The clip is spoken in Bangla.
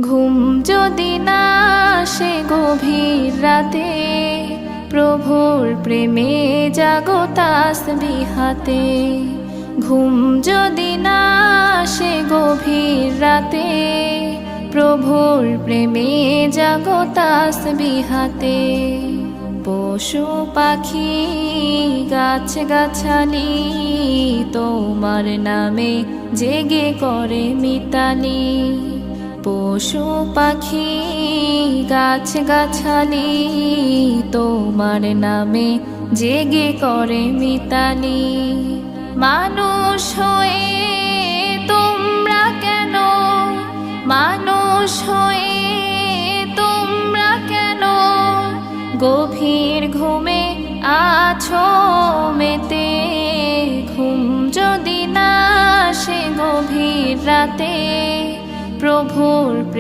ঘুম যদি না আসে গভীর রাতে, প্রভুর প্রেমে জাগো তাসবিহ হাতে। ঘুম যদি না আসে গভীর রাতে, প্রভুর প্রেমে জাগো তাসবিহ হাতে। পশু পাখি গাছ গাছালি তোমার নামে জেগে করে মিতালি। পশু পাখি গাছ গাছালি তোমার নামে জেগে করে মিতালি। মানুষ হয়ে তোমরা কেন, মানুষ হয়ে তোমরা কেন গভীর ঘুমে আছো মেতে। ঘুম যদি না আসে গভীর রাতে, প্রভুর